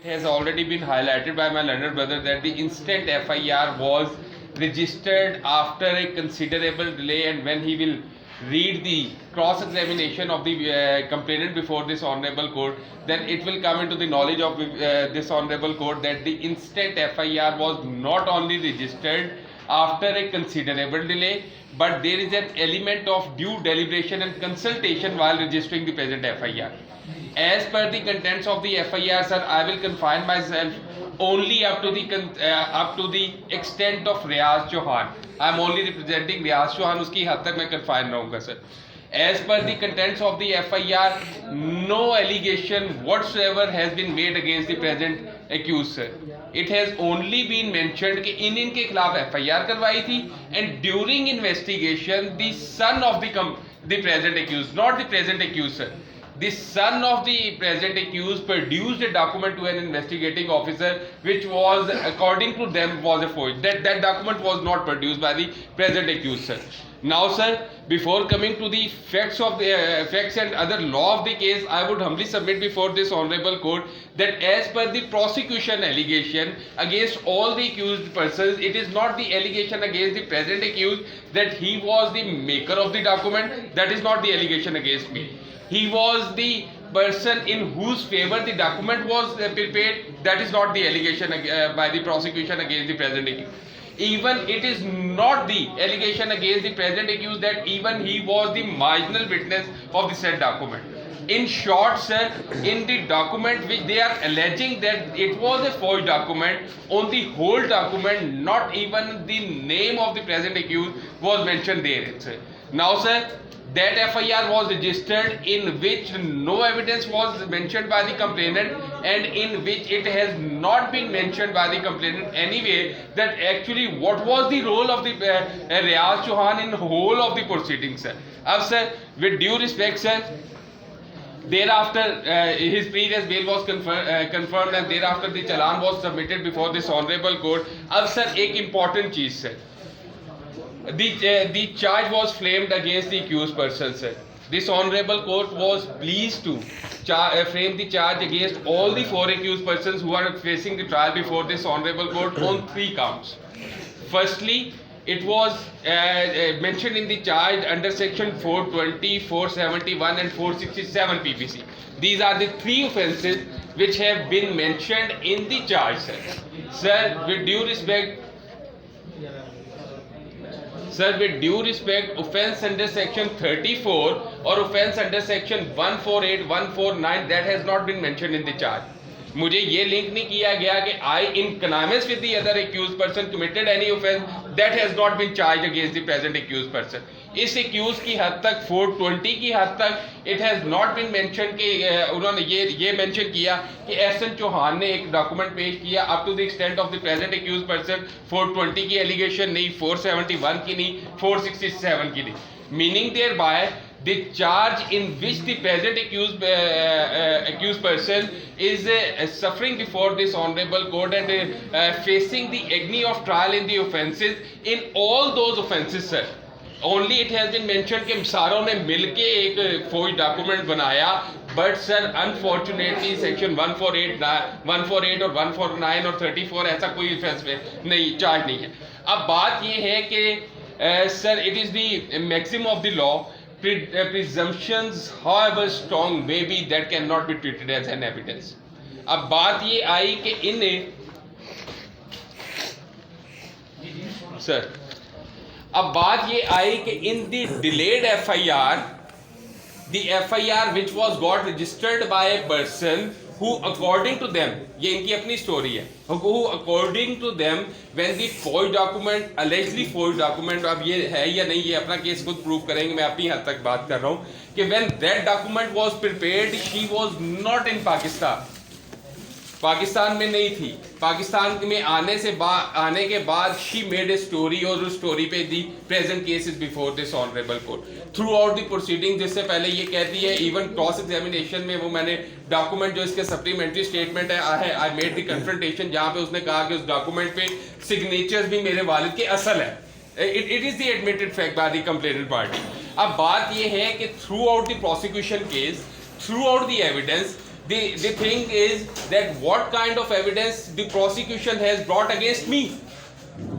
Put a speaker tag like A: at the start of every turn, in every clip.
A: has already been highlighted by my learned brother that the instant FIR was registered after a considerable delay, and when he will read the cross examination of the complainant before this honorable court, then it will come into the knowledge of this honorable court that the instant FIR was not only registered after a considerable delay, but there is an element of due deliberation and consultation while registering the present FIR. As per the contents of the FIR, sir, I will confine myself only up to the extent of Riaz Chauhan. I am only representing Riaz Chauhan. उसकी हद तक मैं confine रहूँगा, sir. As per the contents of the FIR, no allegation whatsoever has been made against the present accused, sir. It has only been mentioned कि इनके खिलाफ FIR करवाई थी, and during investigation, the son of the present accused, not the present accused, sir. The son of the present accused produced a document to an investigating officer which was, according to them, was a forgery. That document was not produced by the present accused, sir. Now, sir, before coming to the facts and other law of the case, I would humbly submit before this honorable court that as per the prosecution allegation against all the accused persons, it is not the allegation against the present accused that he was the maker of the document. That is not the allegation against me. He was the person in whose favor the document was prepared. That is not the allegation by the prosecution against the present accused. Even it is not the allegation against the present accused that even he was the marginal witness of the said document. In short, sir, in the document which they are alleging that it was a forged document, on the whole document, not even the name of the present accused was mentioned there, sir. Now, sir, that FIR was registered in which no evidence was mentioned by the complainant, and in which it has not been mentioned by the complainant anyway that actually what was the role of the Riaz Chauhan in whole of the proceedings, sir. Sir, with due respect, sir, thereafter his previous bail was confirmed, and thereafter the challan was submitted before this honorable court. Sir, एक important चीज, sir. The charge was framed against the accused person, sir. This honorable court was pleased to frame the charge against all the 4 accused persons who are facing the trial before this honorable court on 3 counts. Firstly, it was mentioned in the charge under section 420, 471 and 467 PPC. These are the 3 offences which have been mentioned in the charge, sir. Sir, with due respect, offence under section 34 or offence under section 148, 149, that has not been mentioned in the charge. मुझे ये link नहीं किया गया कि I in connivance with the other accused person committed any offence. That has not been charged against the present accused person. इस accused की हद तक 420 की हद तक it has not been mentioned कि उन्होंने ये mention किया कि एसएन चौहान ने एक डॉक्यूमेंट पेश किया up to the extent of the present accused person. 420 की allegation नहीं, 471 की नहीं, 467 की नहीं. Meaning thereby the charge in which the present accused person is suffering before this honorable court and facing the agony of trial in the offences, in all those offences, sir, only it has been mentioned कि सारों ने मिलके एक फौज document बनाया, but sir unfortunately section 148 और 149 और 34 ऐसा कोई offense नहीं, चार्ज नहीं है. अब बात ये है कि sir, it is the maxim of the law, presumptions however strong may be that cannot be treated as an evidence. अब बात ये आई कि इन्हें सर अब बात ये आई कि in the delayed FIR, the FIR which was got registered by a person who according to them, ये इनकी अपनी स्टोरी है, who according to them when the forged document, allegedly forged document, अब ये है या नहीं ये अपना केस खुद प्रूव करेंगे, मैं अपनी हद तक बात कर रहा हूँ कि when that document was prepared, she was not in Pakistan में नहीं थी. पाकिस्तान में आने के बाद शी मेड ए स्टोरी, और उस स्टोरी पे the present cases before this honourable court through out the proceeding. जिससे पहले ये कहती है इवन क्रॉस एग्जामिनेशन में वो मैंने डॉक्यूमेंट जो इसके सप्लीमेंट्री स्टेटमेंट है आई मेड द कन्फ्रंटेशन, जहाँ पे उसने कहा कि उस डॉक्यूमेंट पे सिग्नेचर्स भी मेरे वालिद के असल है. It is the admitted fact by the complainant party. अब बात ये है कि through out the prosecution case, through out the evidence, The thing is that what kind of evidence the prosecution has brought against me.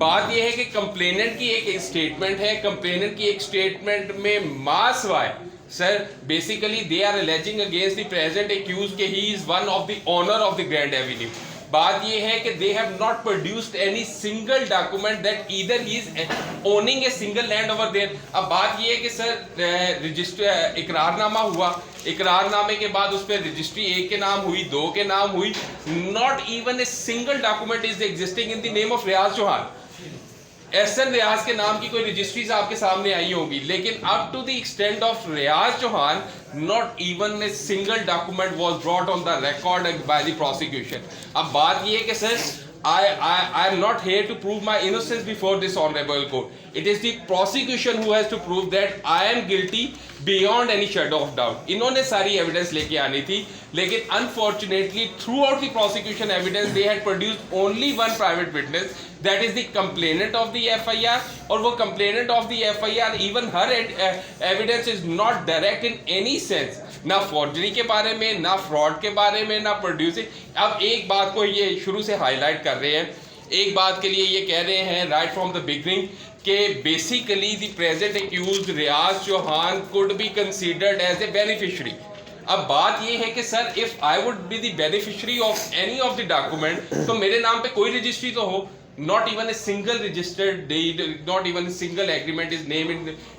A: बात यह है कि complainant की एक स्टेटमेंट है, कंप्लेनेंट की एक स्टेटमेंट में मास वाई sir basically they are alleging against the present accused के he is one of the owner of the Grand Avenue. बात यह है कि they have not produced any single document that either he is owning a single land over there. अब बात यह है कि सर रजिस्टर इकरारनामा हुआ, इकरारनामे के बाद उस पर रजिस्ट्री 1 के नाम हुई, 2 के नाम हुई. Not even a single document is existing in the name of Riyaz Chauhan. Ehsan Riyaz के नाम की कोई रजिस्ट्रीज आपके सामने आई होगी, लेकिन up to the extent of Riyaz Chauhan not even a single document was brought on the record by the prosecution. अब बात यह है कि sir I am not here to prove my innocence before this honorable court. It is the prosecution who has to prove that I am guilty beyond any shadow of doubt. इन्होंने सारी evidence लेके आनी थी, लेकिन unfortunately throughout the prosecution evidence they had produced only one private witness, that is the complainant of the FIR. और वो complainant of the FIR, even her evidence is not direct in any sense. ना forgery के बारे में, ना fraud के बारे में, ना प्रोड्यूसिंग. अब एक बात को ये शुरू से हाईलाइट कर रहे हैं, एक बात के लिए ये कह रहे हैं राइट फ्रॉम द बिगनिंग कि basically the present accused Riyaz Chauhan could be considered as a beneficiary. अब बात ये है कि sir if I would be the beneficiary of any of the document, तो मेरे नाम पे कोई रजिस्ट्री तो हो. Not even a single registered deed, not even a single agreement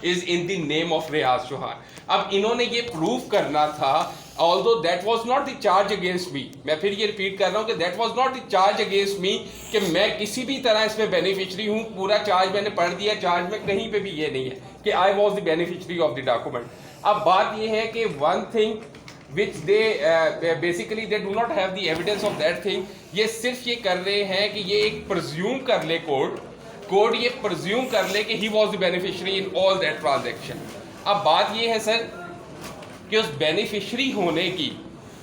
A: is in the name of Riyaz Chauhan. अब इन्होंने ये प्रूव करना था, although that was not the charge against me. मैं फिर ये रिपीट कर रहा हूँ कि that was not the charge against me कि मैं किसी भी तरह इसमें बेनिफिशरी हूँ. पूरा चार्ज मैंने पढ़ दिया, चार्ज में कहीं पे भी ये नहीं है कि I was the beneficiary of the document. अब बात ये है कि one thing which they basically they do not have the evidence of that thing. ये सिर्फ ये कर रहे हैं कि ये एक presume कर ले कोर्ट ये presume कर ले कि he was the beneficiary in all that transaction. अब बात ये है सर कि उस beneficiary होने की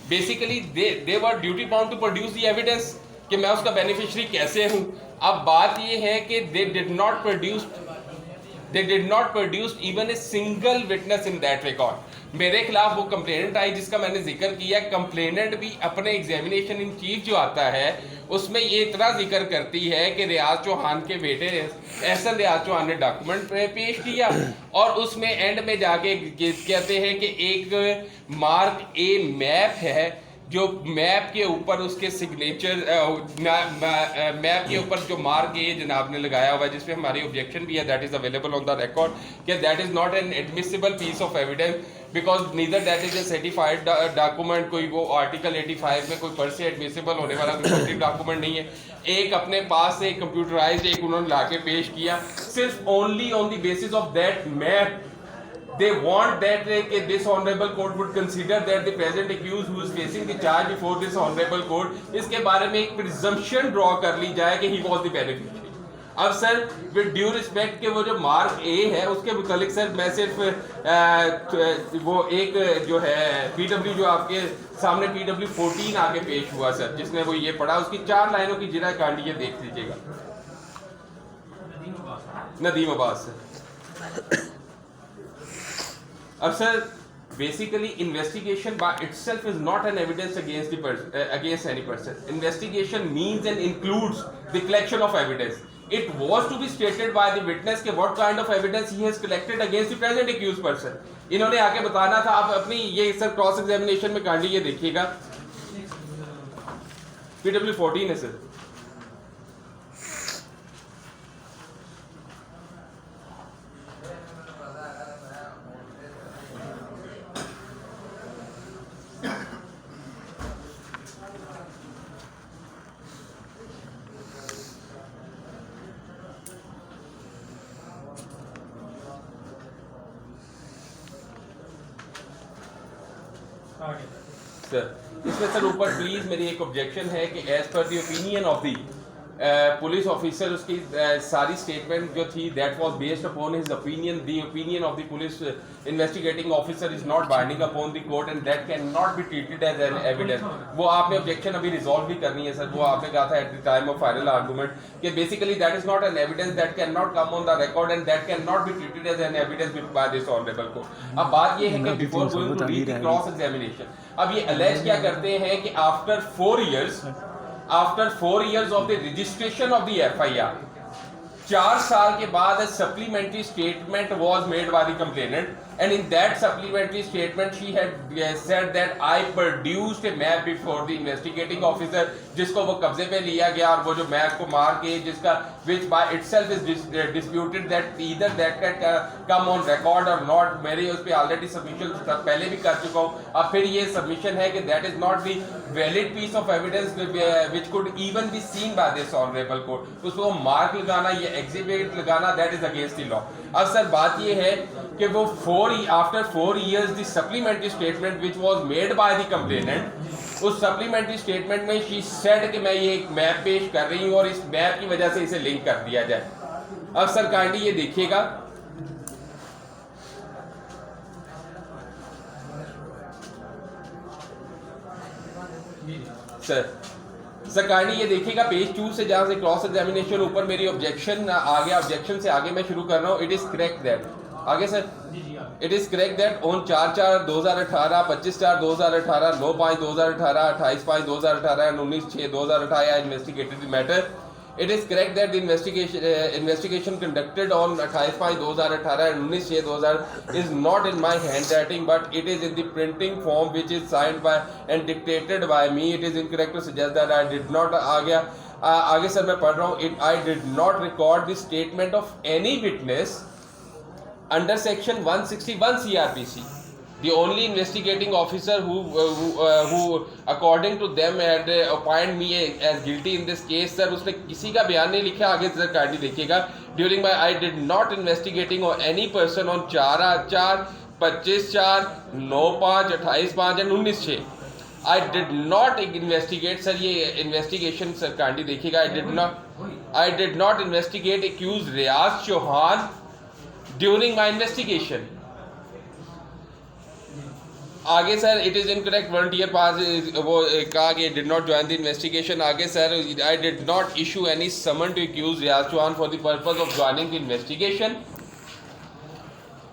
A: basically they were duty bound to produce the evidence कि मैं उसका beneficiary कैसे हूँ. अब बात ये है कि they did not produce even a single witness in that record. मेरे खिलाफ वो कंप्लेनेंट आई जिसका मैंने जिक्र किया. कंप्लेनेंट भी अपने एग्जामिनेशन इन चीफ जो आता है उसमें ये इतना जिक्र करती है कि रियाज चौहान के बेटे एहसन रियाज चौहान ने डॉक्यूमेंट पेश किया और उसमें एंड में जाके कहते हैं कि एक मार्क ए मैप है जो मैप के ऊपर उसके सिग्नेचर मैप के ऊपर जो मार्क ए जनाब ने लगाया हुआ है जिसपे हमारी ऑब्जेक्शन भी है, that is available on the record कि that is not an admissible piece of evidence because neither that is a certified document. कोई वो आर्टिकल 85 में कोई पर से एडमिसिबल होने वाला कोई डॉक्यूमेंट नहीं है. एक अपने पास से कंप्यूटराइज्ड एक उन्होंने लाके पेश किया सिर्फ only on the basis of that map. They want that this honorable court would consider that the present accused who is facing the charge before this honorable court इसके बारे में एक presumption draw कर ली जाए कि he was the beneficiary. अब sir with due respect के वो जो मार्क ए है उसके मुतालिक सर मैं सिर्फ वो एक जो है PW जो आपके सामने PW 14 आगे पेश हुआ सर जिसने वो ये पढ़ा उसकी 4 लाइनों की जिरा कांडी ये देख लीजिएगा. नदीम अब्बास सर. अब sir basically investigation by itself is not an evidence against the person against any person. Investigation means and includes the collection of evidence. It was to be stated by the witness कि what kind of evidence he has collected against the present accused person. इन्होंने आके बताना था. आप अपनी ये sir cross examination में कांडी ये देखिएगा PW 14 है सर. सर इसमें सर ऊपर प्लीज मेरी एक ऑब्जेक्शन है कि as per the opinion of the police officer उसकी सारी स्टेटमेंट जो थी that was based upon his opinion, the opinion of the police investigating officer is not binding upon the court and that can not be treated as an evidence. वो आपने objection अभी resolve भी करनी है sir, वो आपने कहा था at the time of final argument कि basically that is not an evidence that can not come on the record and that can not be treated as an evidence by this honourable court. अब बात ये है कि before going to read the cross examination, अब ये allege क्या करते हैं कि after 4 years of the registration of the FIR, 4 साल के बाद a supplementary statement was made by the complainant, and in that supplementary statement she had said that I produced a map before the investigating officer, जिसको वो कब्जे पे लिया गया और वो जो मैप को मार के जिसका which by itself is disputed that either that can come on record or not। मेरे उस पर ऑलरेडी सबमिशन पहले भी कर चुका हूँ, अब फिर ये सबमिशन है कि that is not the valid piece of evidence which could even be seen by this honorable court। उसको मार्क लगाना, ये एग्जिबिट लगाना, that is against the law। अब सर बात ये है कि वो after 4 years the supplementary statement which was made by the complainant, उस सप्लीमेंट्री स्टेटमेंट में शी सेड कि मैं ये एक मैप पेश कर रही हूँ और इस मैप की वजह से इसे लिंक कर दिया जाए। अब सर काइंडली ये देखिएगा, सर काइंडली ये देखिएगा पेज 2 से जहां से क्रॉस एग्जामिनेशन ऊपर मेरी ऑब्जेक्शन आ गया, ऑब्जेक्शन से आगे मैं शुरू कर रहा हूँ। इट इज करेक्ट दैट, आगे sir, it is correct that on 4/4/2018, 25/4/2018, 9/5/2018, 28/5/2018 and 19/6/2018 I investigated the matter। It is correct that the investigation conducted on 28/5/2018 and 19/6/2018 is not in my handwriting but it is in the printing form which is signed by and dictated by me। It is incorrect to suggest that I did not आगे sir मैं पढ़ रहा हूँ, I did not record the statement of any witness under section 161 CRPC। The only investigating officer who according to them had appointed me as guilty in this case, sir उसने किसी का बयान नहीं लिखा। आगे सर काइंडली देखिएगा, during my I did not investigating on any person on 4/4, 25/4, 9/5, 28/5 and 19/6 I did not investigate। Sir ये investigation sir kindly देखिएगा, I did not investigate accused Riyaz Chauhan during my investigation। आगे sir it is incorrect volunteer पास वो कहा कि did not join the investigation. आगे sir I did not issue any summon to accuse Riyaz Chauhan for the purpose of joining the investigation.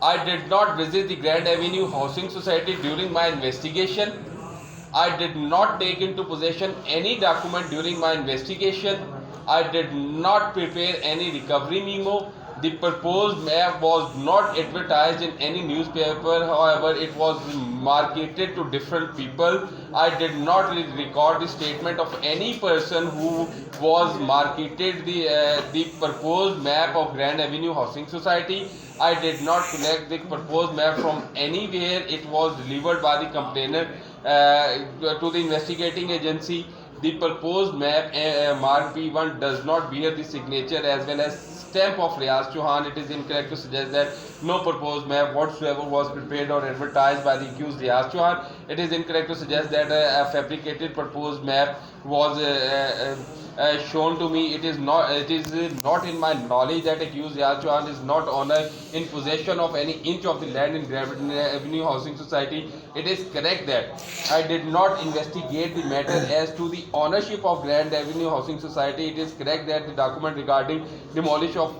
A: I did not visit the Grand Avenue housing society during my investigation. I did not take in to possession any document during my investigation. I did not prepare any recovery memo. The proposed map was not advertised in any newspaper, however it was marketed to different people। I did not record the statement of any person who was marketed the proposed map of Grand Avenue Housing Society। I did not collect the proposed map from anywhere, it was delivered by the complainant to the investigating agency। The proposed map mark P1 does not bear the signature as well as stamp of Riaz Chauhan। It is incorrect to suggest that no proposed map whatsoever was prepared or advertised by the accused Riaz Chauhan। It is incorrect to suggest that a fabricated proposed map was shown to me। It is not in my knowledge that accused Riaz Chauhan is not owner in possession of any inch of the land in Grand Avenue Housing Society। It is correct that I did not investigate the matter as to the ownership of Grand Avenue Housing Society। It is correct that the document regarding demolition of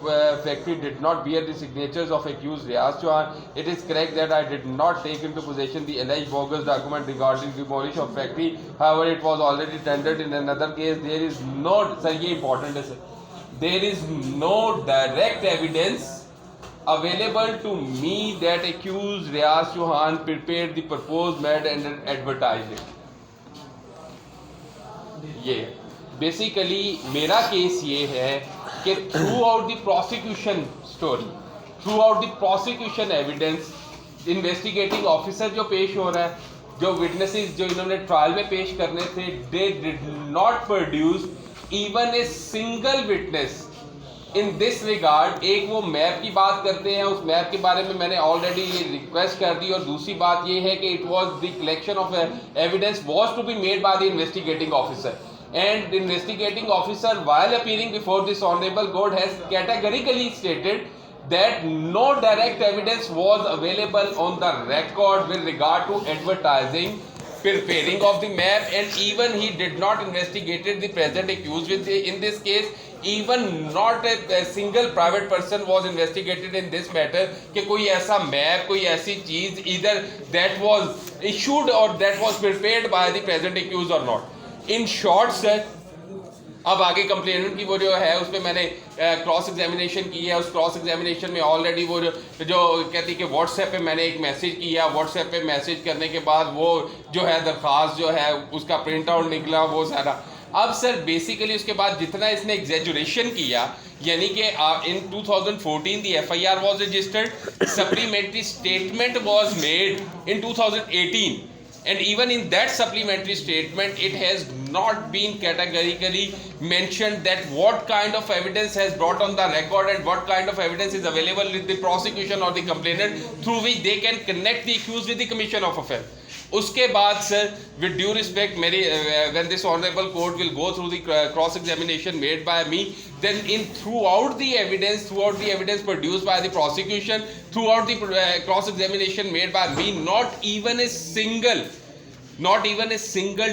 A: factory did not bear the signatures of accused Riaz Chauhan। It is correct that I did not take into possession the alleged bogus document regarding demolition of factory, however it was already tendered in another case। There is no, sir ये important है sir, there is no direct evidence available to me that accused Riaz Chauhan prepared the proposed map and advertised it। ये basically मेरा case ये है कि through out the prosecution story, through out the prosecution evidence, investigating officer जो पेश हो रहा है, जो विटनेसेस जो इन्होंने ट्रायल में पेश करने थे, they did not produce even a single witness in this regard. एक वो मैप की बात करते हैं, उस मैप के बारे में मैंने ऑलरेडी ये रिक्वेस्ट कर दी, और दूसरी बात ये है कि it was the collection of evidence was to be made by the investigating officer. and the investigating officer while appearing before this honorable court has categorically stated that no direct evidence was available on the record with regard to advertising, preparing of the map, and even he did not investigated the present accused with in this case. Even not a single private person was investigated in this matter कि कोई ऐसा map, कोई ऐसी चीज either that was issued or that was prepared by the present accused or not. In short sir, अब आगे complainant की वो जो है उस पर मैंने क्रॉस एग्जामिनेशन की है. उस क्रॉस एग्जामिनेशन में ऑलरेडी वो जो कहती कि व्हाट्सएप पे मैंने एक मैसेज किया. व्हाट्सएप पे मैसेज करने के बाद वो जो है दरख्वास्त जो है उसका प्रिंट आउट निकला वो सारा. अब सर बेसिकली उसके बाद जितना इसने एग्जेजुरेशन किया, यानी कि इन 2014 दी FIR was registered, supplementary statement was made in 2018, and even in that supplementary statement it has not been categorically mentioned that what kind of evidence has brought on the record and what kind of evidence is available with the prosecution or the complainant through which they can connect the accused with the commission of offence. उसके बाद sir with due respect मेरी when this honorable court will go through the cross examination made by me, then in throughout the evidence produced by the prosecution, throughout the cross examination made by me, not even a single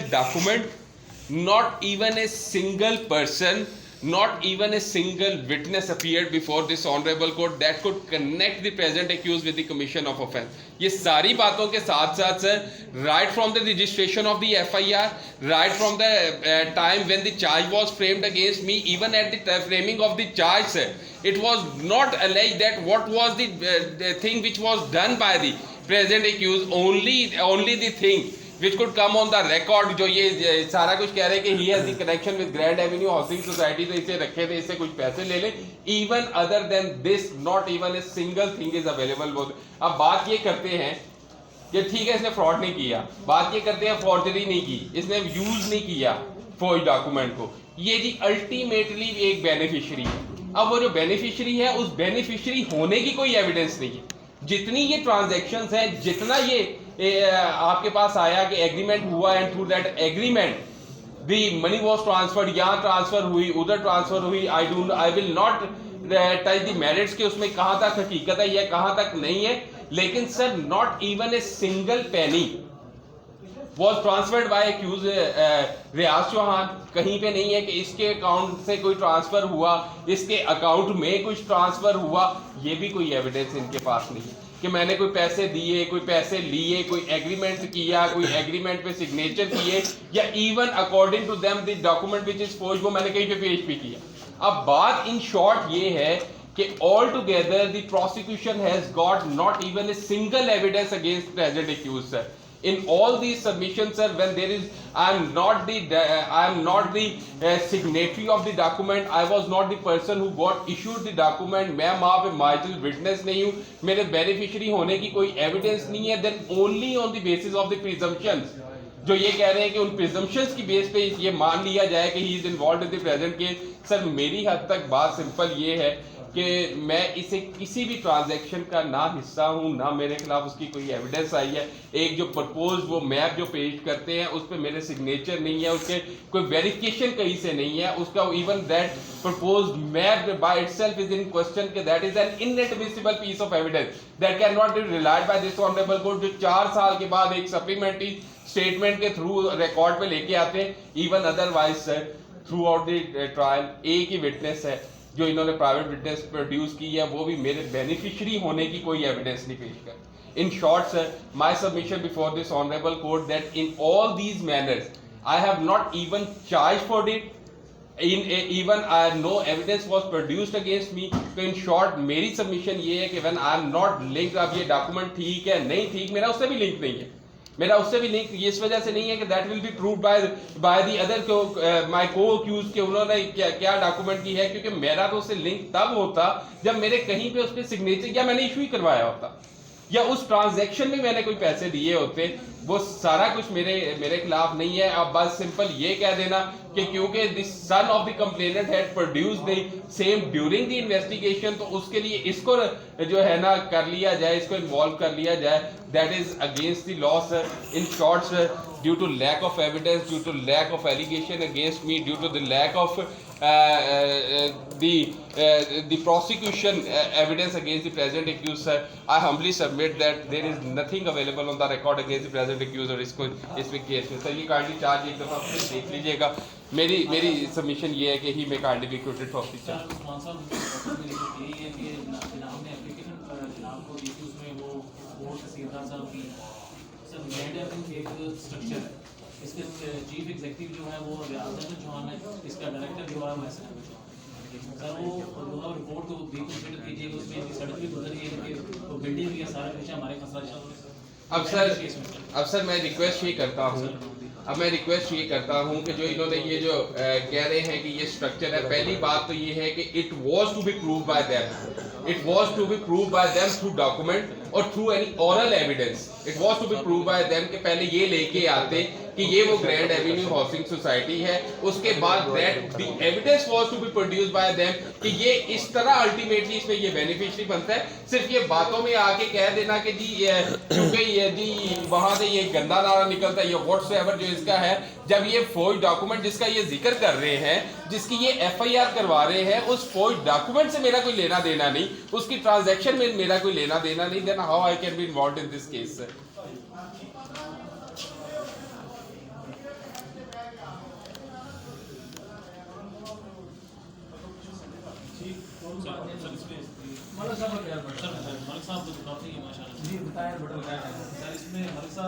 A: document, not even a single person, not even a single witness appeared before this honorable court that could connect the present accused with the commission of offence. ये सारी बातों के साथ साथ sir right from the registration of the FIR, right from the time when the charge was framed against me, even at the framing of the charge sir, it was not alleged that what was the thing which was done by the present accused, only the thing which could come on the record. जो ये सारा कुछ कह रहे हैं कि he has the connection with Grand Avenue Housing Society, तो इसे रखे थे, इससे कुछ पैसे ले ले. Even other than this, not even a single thing is available. अब बात ये करते हैं कि ठीक है इसने फ्रॉड नहीं किया, बात ये करते हैं फॉर्जरी नहीं की, इसने यूज नहीं किया फॉर्ज डॉक्यूमेंट को. ये जी अल्टीमेटली एक बेनिफिशियरी है. अब वो जो बेनिफिशियरी है उस बेनिफिशियरी होने की कोई एविडेंस नहीं है. जितनी ये ट्रांजैक्शंस हैं, जितना ये आपके पास आया कि एग्रीमेंट हुआ and through that agreement the money was transferred, यहाँ ट्रांसफर हुई, उधर ट्रांसफर हुई, I will not touch the merits के उसमें कहाँ तक हकीकत है या कहाँ तक नहीं है. लेकिन sir not even a single penny was transferred by accused Riyaz Chauhan. कहीं पे नहीं है कि इसके अकाउंट से कोई ट्रांसफर हुआ, इसके अकाउंट में कुछ ट्रांसफर हुआ. ये भी कोई एविडेंस इनके पास नहीं है कि मैंने कोई पैसे दिए, कोई पैसे लिए, कोई एग्रीमेंट किया, कोई एग्रीमेंट पे सिग्नेचर किए, या even according to them the document which is forged वो मैंने कहीं पे पेश भी किया. अब बात इन शॉर्ट ये है कि all together the prosecution has got not even a single evidence against present accused sir. In all these submissions sir, when there is I am not the signatory of the document, I was not the person who got issued the document, मैं वहाँ पे mitral witness नहीं हूँ, मेरे beneficiary होने की कोई evidence नहीं है, then only on the basis of the presumptions जो ये कह रहे हैं कि उन प्रिजम्पशंस की बेस पे ये मान लिया जाए कि he is involved in the present case. Sir मेरी हद तक बात सिंपल ये है कि मैं इसे किसी भी ट्रांजैक्शन का ना हिस्सा हूँ, ना मेरे खिलाफ उसकी कोई एविडेंस आई है. एक जो प्रपोज वो मैप जो पेश करते हैं उस पर मेरे सिग्नेचर नहीं है, उसके कोई वेरिफिकेशन कहीं से नहीं है, उसका even that propose map by itself is in question कि that is an inadmissible piece of evidence that can not be relied by this honourable court. जो 4 साल के बाद एक सप्लीमेंट्री स्टेटमेंट के थ्रू रिकॉर्ड पे लेके आते हैं. Even otherwise sir throughout the trial एक ही विटनेस है जो इन्होंने प्राइवेट विटनेस प्रोड्यूस की है, वो भी मेरे बेनिफिशियरी होने की कोई एविडेंस नहीं पेश कर. In short sir my submission before this honourable court that in all these manners I have not even charge for it, even no evidence was produced against me. तो इन शॉर्ट मेरी submission ये है कि when I am not linked, अब ये document ठीक है नहीं ठीक, मेरा उससे भी लिंक नहीं है, मेरा उससे भी लिंक इस वजह से नहीं है कि that will be proved by the other my को अक्यूज्ड के उन्होंने क्या डॉक्यूमेंट की है, क्योंकि मेरा तो उससे लिंक तब होता जब मेरे कहीं पे उस पर सिग्नेचर या मैंने इशू ही करवाया होता या उस ट्रांजैक्शन में मैंने कोई पैसे दिए होते. वो सारा कुछ मेरे खिलाफ नहीं है. अब बस सिंपल ये कह देना कि क्योंकि the son of the complainant had produced the same during the investigation, तो उसके लिए इसको जो है ना कर लिया जाए, इसको इन्वॉल्व कर लिया जाए, that is against the law sir. In short sir due to lack of evidence, due to lack of allegation against me, due to the lack of the prosecution evidence against the present accused, sir, I humbly submit that there is nothing available on the record against the present accused और इसमें case में sir ये kindly charge एक दफ़ा फिर देख लीजिएगा. मेरी सबमिशन ये है कि he may kindly be acquitted for the charge.
B: इसके चीफ एग्जीक्यूटिव जो है वो आजम चौहान है, इसका डायरेक्टर जो है वो सर वो रिपोर्ट को भी कंसीडर कीजिएगा. उसमें सड़क भी गुजर रही है कि वो बिल्डिंग भी है, सारा कुछ हमारे खसरा.
A: अब सर मैं रिक्वेस्ट ये करता हूँ कि जो इन्होंने ये जो कह रहे हैं कि ये स्ट्रक्चर है, पहली बात तो ये है कि it was to be prove by them through document और through any oral evidence. It was to be prove by them कि पहले ये लेके आते कि ये वो ग्रैंड एवेन्यू हाउसिंग सोसाइटी है, उसके बाद that the evidence was to be produced by them कि ये इस तरह अल्टीमेटली इसमें ये बेनिफिशियरी बनता है. सिर्फ ये बातों में आके कह देना कि जी क्योंकि ये जी वहां से ये गंदा नारा निकलता है, ये व्हाट्सएवर जो इसका है, जब ये फौज डॉक्यूमेंट जिसका ये जिक्र कर रहे हैं, जिसकी ये एफआईआर करवा रहे हैं, उस फौज डॉक्यूमेंट से मेरा कोई लेना देना नहीं, उसकी ट्रांजैक्शन में मेरा कोई लेना देना नहीं, then how I can be involved in this case.
B: Malik साहब तो काफी माशाल्लाह जी बताया, बड़ा सर इसमें मलिक साहब